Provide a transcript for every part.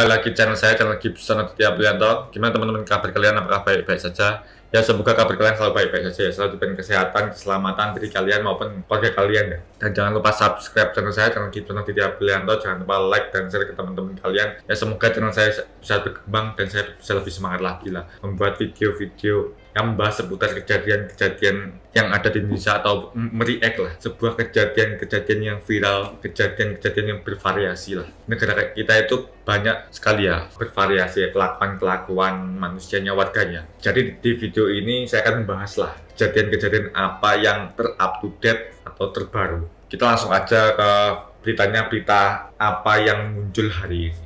Kembali lagi channel saya, channel Gibson Aditya Prianto. Gimana teman-teman kabar kalian? Apakah baik-baik saja? Ya semoga kabar kalian selalu baik-baik saja ya. Selalu diberikan kesehatan, keselamatan diri kalian maupun keluarga kalian ya. Dan jangan lupa subscribe channel saya, channel Gibson Aditya Prianto. Jangan lupa like dan share ke teman-teman kalian. Ya semoga channel saya bisa berkembang dan saya bisa lebih semangat lagi lah membuat video-video yang membahas seputar kejadian-kejadian yang ada di Indonesia atau mereact lah sebuah kejadian-kejadian yang viral, kejadian-kejadian yang bervariasi lah. Negara kita itu banyak sekali ya bervariasi ya, kelakuan-kelakuan manusianya, warganya. Jadi di video ini saya akan membahas lah kejadian-kejadian apa yang ter-up to date atau terbaru. Kita langsung aja ke beritanya, berita apa yang muncul hari ini.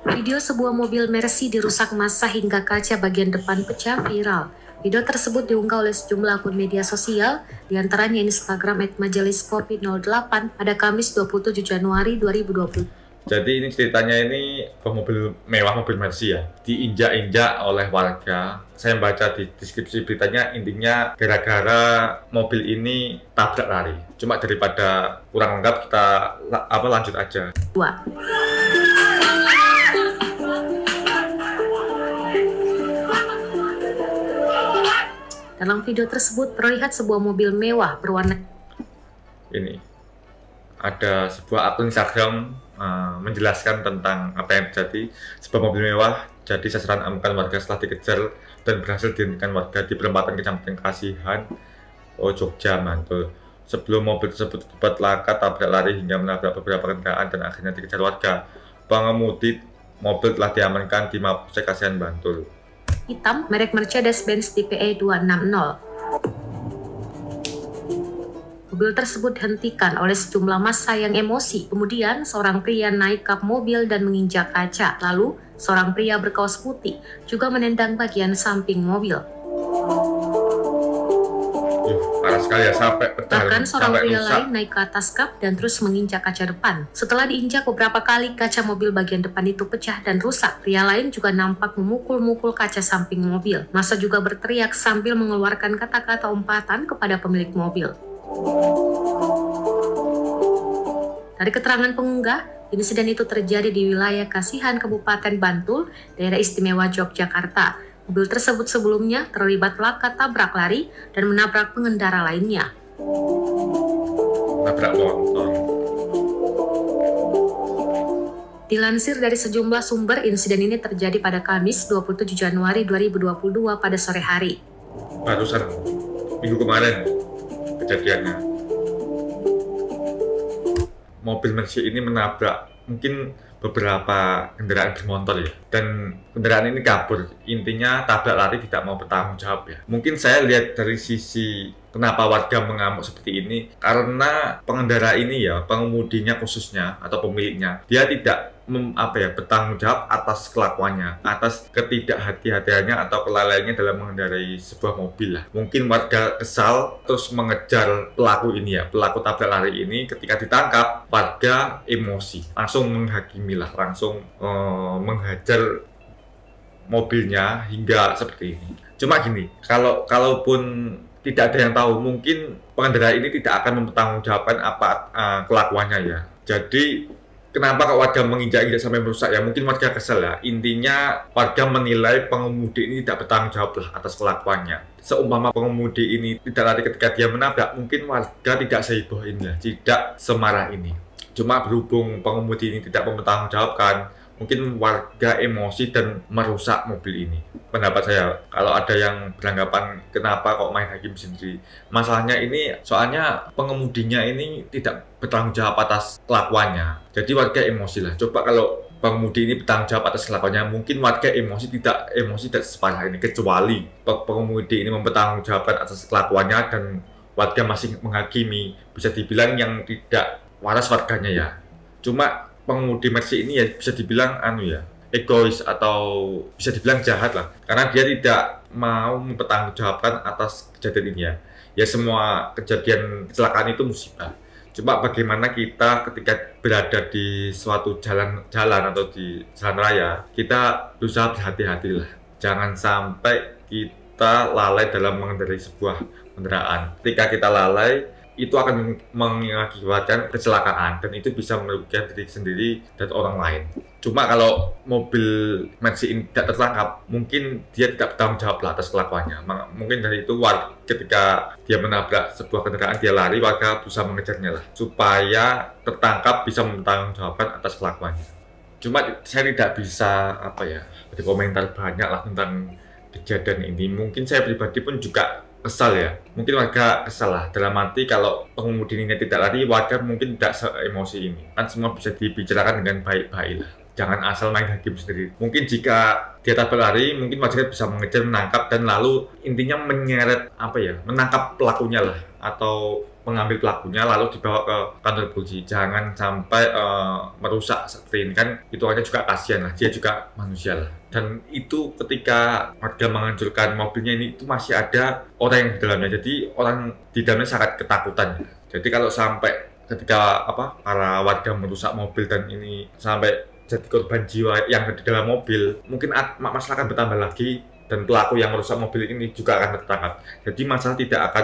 Video sebuah mobil Mercy dirusak massa hingga kaca bagian depan pecah viral. Video tersebut diunggah oleh sejumlah akun media sosial, diantaranya Instagram @majeliskopi08 pada Kamis 27 Januari 2020. Jadi ini ceritanya ini mobil mewah, mobil Mercy ya, diinjak-injak oleh warga. Saya baca di deskripsi beritanya, intinya gara-gara mobil ini tabrak lari. Cuma daripada kurang lengkap, kita lanjut aja. 2. Dalam video tersebut terlihat sebuah mobil mewah berwarna ini. Ada sebuah akun Instagram menjelaskan tentang apa yang terjadi. Sebuah mobil mewah jadi sasaran amukan warga setelah dikejar dan berhasil dihentikan warga di perempatan Kecamatan Kasihan, Jogja, Bantul. Sebelum mobil tersebut dibuat laka, tabrak lari hingga menabrak beberapa kendaraan dan akhirnya dikejar warga. Pengemudi mobil telah diamankan di Mapolsek Kasihan, Bantul. Hitam, merek Mercedes-Benz tipe E260. Mobil tersebut dihentikan oleh sejumlah massa yang emosi. Kemudian, seorang pria naik kap mobil dan menginjak kaca. Lalu, seorang pria berkaos putih juga menendang bagian samping mobil. Parah sekali ya, sampai pecah. Bahkan seorang pria lain naik ke atas kap dan terus menginjak kaca depan. Setelah diinjak beberapa kali, kaca mobil bagian depan itu pecah dan rusak. Pria lain juga nampak memukul-mukul kaca samping mobil. Massa juga berteriak sambil mengeluarkan kata-kata umpatan kepada pemilik mobil. Dari keterangan pengunggah, insiden itu terjadi di wilayah Kasihan, Kabupaten Bantul, Daerah Istimewa Yogyakarta. Mobil tersebut sebelumnya terlibat laka tabrak lari dan menabrak pengendara lainnya. Nabrak motor. Dilansir dari sejumlah sumber, insiden ini terjadi pada Kamis 27 Januari 2022 pada sore hari. Barusan minggu kemarin kejadiannya. Mobil Mercy ini menabrak mungkin beberapa kendaraan bermotor ya, dan kendaraan ini kabur. Intinya tabrak lari, tidak mau bertanggung jawab ya. Mungkin saya lihat dari sisi kenapa warga mengamuk seperti ini, karena pengendara ini ya, pengemudinya khususnya atau pemiliknya, dia tidak bertanggung jawab atas kelakuannya, atas ketidakhati-hatiannya atau kelalaiannya dalam mengendarai sebuah mobil lah. Mungkin warga kesal terus mengejar pelaku ini ya, pelaku tabrak lari ini. Ketika ditangkap, warga emosi, langsung menghakimi lah, langsung menghajar mobilnya hingga seperti ini. Cuma gini, kalaupun tidak ada yang tahu, mungkin pengendara ini tidak akan mempertanggungjawabkan apa kelakuannya ya. Jadi kenapa kok warga menginjak-injak sampai merusak ya? Mungkin warga kesel ya. Intinya warga menilai pengemudi ini tidak bertanggung jawab lah atas kelakuannya. Seumpama pengemudi ini tidak lari ketika dia menabrak, mungkin warga tidak seheboh ini ya, tidak semarah ini. Cuma berhubung pengemudi ini tidak mempertanggungjawabkan, mungkin warga emosi dan merusak mobil ini. Pendapat saya, kalau ada yang beranggapan kenapa kok main hakim sendiri, masalahnya ini soalnya pengemudinya ini tidak bertanggung jawab atas kelakuannya. Jadi warga emosi lah. Coba kalau pengemudi ini bertanggung jawab atas kelakuannya, mungkin warga emosi tidak separah ini. Kecuali pengemudi ini mempertanggungjawabkan atas kelakuannya dan warga masih menghakimi, bisa dibilang yang tidak waras warganya ya. Cuma pengemudi Mercy ini ya bisa dibilang egois atau bisa dibilang jahat lah, karena dia tidak mau mempertanggungjawabkan atas kejadian ini ya. Ya semua kejadian kecelakaan itu musibah. Cuma bagaimana kita ketika berada di suatu jalan atau di jalan raya, kita berusaha berhati-hati lah. Jangan sampai kita lalai dalam mengendarai sebuah kendaraan. Ketika kita lalai, itu akan mengakibatkan kecelakaan dan itu bisa merugikan diri sendiri dan orang lain. Cuma kalau mobil Mercy ini tidak tertangkap, mungkin dia tidak bertanggung jawab lah atas kelakuannya. Mungkin dari itu ketika dia menabrak sebuah kendaraan, dia lari, warga berusaha mengejarnya lah supaya tertangkap, bisa mempertanggungjawabkan atas kelakuannya. Cuma saya tidak bisa berkomentar banyak lah tentang kejadian ini. Mungkin saya pribadi pun juga kesal ya, mungkin warga kesal lah, dalam arti kalau pengemudi ini tidak lari, warga mungkin tidak se-emosi ini, kan semua bisa dibicarakan dengan baik-baik lah, jangan asal main hakim sendiri. Mungkin jika dia tabrak lari, mungkin masyarakat bisa mengejar, menangkap, dan lalu intinya menyeret menangkap pelakunya lah, atau mengambil pelakunya lalu dibawa ke kantor polisi. Jangan sampai merusak seperti ini, kan itu aja juga kasihan lah, dia juga manusia lah. Dan itu ketika warga menghancurkan mobilnya ini, itu masih ada orang yang di dalamnya, jadi orang di dalamnya sangat ketakutan. Jadi kalau sampai ketika para warga merusak mobil dan ini sampai jadi korban jiwa yang ada di dalam mobil, mungkin masalah akan bertambah lagi dan pelaku yang merusak mobil ini juga akan tertangkap. Jadi masalah tidak akan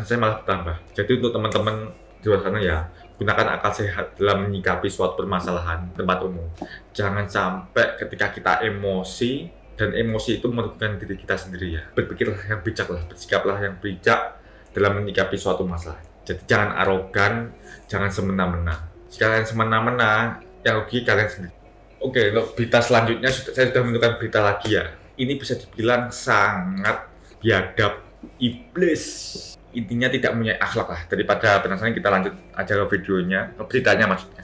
selesai, malah bertambah. Jadi untuk teman-teman di luar sana ya, gunakan akal sehat dalam menyikapi suatu permasalahan tempat umum. Jangan sampai ketika kita emosi, dan emosi itu merugikan diri kita sendiri ya. Berpikirlah yang bijak lah, bersikaplah yang bijak dalam menyikapi suatu masalah. Jadi jangan arogan, jangan semena-mena. Jika kalian semena-mena, yang rugi kalian sendiri. Oke, untuk berita selanjutnya saya sudah menemukan berita lagi ya. Ini bisa dibilang sangat biadab, iblis. Intinya tidak punya akhlak lah. Daripada penasaran, kita lanjut aja ke videonya, ke beritanya maksudnya.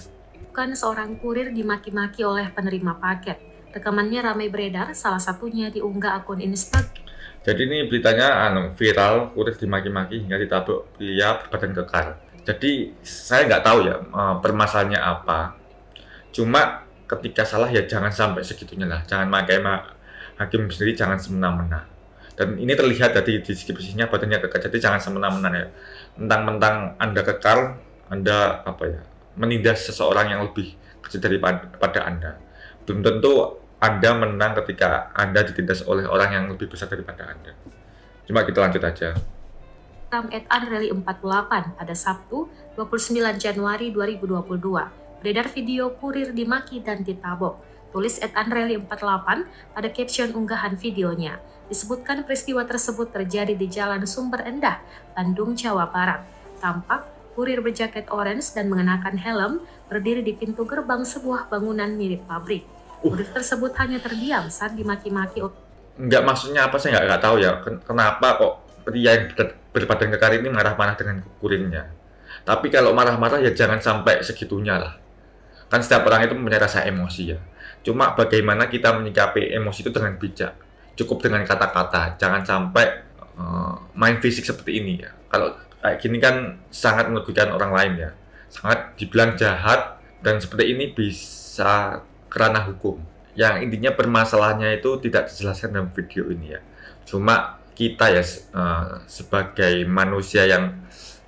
Bukan seorang kurir dimaki-maki oleh penerima paket. Rekamannya ramai beredar, salah satunya diunggah akun Instagram. Jadi ini beritanya viral, kurir dimaki-maki hingga ditabrak pria berbadan kekar. Jadi saya nggak tahu ya permasalahannya apa. Cuma ketika salah ya jangan sampai segitunya lah. Jangan pakai hakim sendiri, jangan semena-mena. Dan ini terlihat dari deskripsinya badannya kekar, jadi jangan semena-mena ya. Mentang-mentang Anda kekar, Anda menindas seseorang yang lebih kecil daripada Anda. Belum tentu Anda menang ketika Anda ditindas oleh orang yang lebih besar daripada Anda. Cuma kita lanjut aja. @unrally48 pada Sabtu 29 Januari 2022. Beredar video kurir dimaki dan ditabok. Tulis @unrally48 pada caption unggahan videonya. Disebutkan peristiwa tersebut terjadi di Jalan Sumber Endah, Bandung, Jawa Barat. Tampak kurir berjaket orange dan mengenakan helm berdiri di pintu gerbang sebuah bangunan mirip pabrik. Kurir tersebut hanya terdiam saat dimaki-maki. Enggak, maksudnya apa, saya nggak tahu ya. Kenapa kok pria yang berbadan kekar ini marah-marah dengan kurirnya. Tapi kalau marah-marah ya jangan sampai segitunya lah. Kan setiap orang itu punya rasa emosi ya. Cuma bagaimana kita menyikapi emosi itu dengan bijak. Cukup dengan kata-kata, jangan sampai main fisik seperti ini ya. Kalau kayak gini kan sangat merugikan orang lain ya. Sangat dibilang jahat, dan seperti ini bisa kerana hukum. Yang intinya permasalahannya itu tidak dijelaskan dalam video ini ya. Cuma kita ya sebagai manusia yang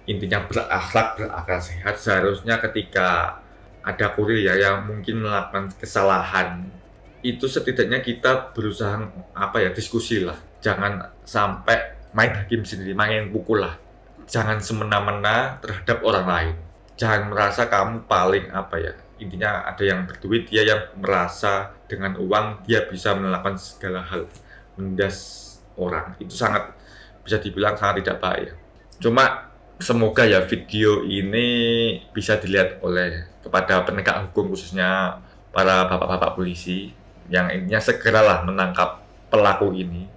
intinya berakhlak, berakal sehat, seharusnya ketika ada kurir ya yang mungkin melakukan kesalahan, itu setidaknya kita berusaha diskusi lah. Jangan sampai main hakim sendiri, main pukul lah. Jangan semena-mena terhadap orang lain. Jangan merasa kamu paling intinya ada yang berduit, dia yang merasa dengan uang dia bisa melakukan segala hal, menindas orang. Itu sangat bisa dibilang sangat tidak baik ya. Cuma semoga ya video ini bisa dilihat oleh kepada penegak hukum, khususnya para bapak-bapak polisi, yang intinya segeralah menangkap pelaku ini,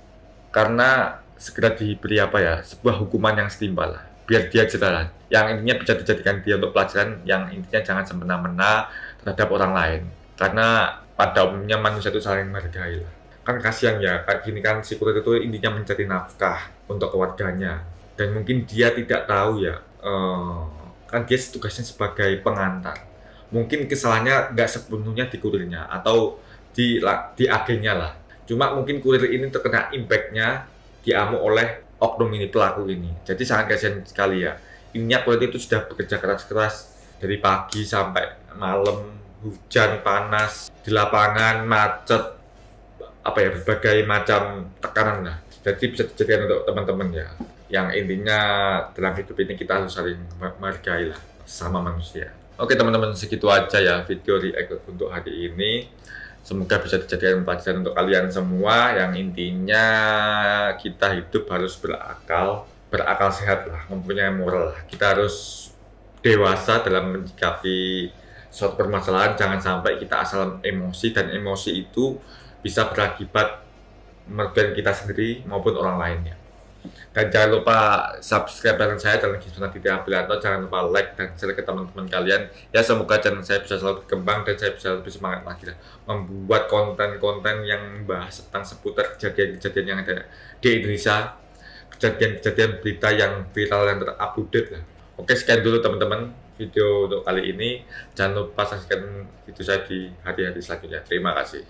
karena segera diberi sebuah hukuman yang setimpal lah, biar dia jelas, yang intinya bisa dijadikan dia untuk pelajaran, yang intinya jangan semena-mena terhadap orang lain, karena pada umumnya manusia itu saling menghargai lah. Kan kasihan ya, kayak gini kan si kurir itu intinya mencari nafkah untuk keluarganya, dan mungkin dia tidak tahu ya, kan dia tugasnya sebagai pengantar. Mungkin kesalahannya nggak sepenuhnya di kurirnya atau di agennya lah. Cuma mungkin kurir ini terkena impact-nya diamuk oleh oknum ini, pelaku ini. Jadi sangat kasihan sekali ya. Ininya kurir itu sudah bekerja keras-keras dari pagi sampai malam, hujan, panas, di lapangan, macet, berbagai macam tekanan lah. Jadi bisa dijadikan untuk teman-teman ya. Yang intinya dalam hidup ini kita harus saling menghargai lah sama manusia. Oke teman-teman, segitu aja ya video react untuk hari ini. Semoga bisa dijadikan pelajaran untuk kalian semua. Yang intinya kita hidup harus berakal sehat lah, mempunyai moral lah. Kita harus dewasa dalam menyikapi suatu permasalahan. Jangan sampai kita asal emosi, dan emosi itu bisa berakibat merugikan kita sendiri maupun orang lainnya. Dan jangan lupa subscribe channel saya, channel Gibson Aditya Aprianto. Jangan lupa like dan share ke teman-teman kalian. Ya, semoga channel saya bisa selalu berkembang dan saya bisa lebih semangat lagi lah membuat konten-konten yang membahas tentang seputar kejadian-kejadian yang ada di Indonesia, kejadian-kejadian berita yang viral yang terupdate lah. Oke, sekian dulu teman-teman video untuk kali ini. Jangan lupa saksikan video saya di hari-hari selanjutnya. Terima kasih.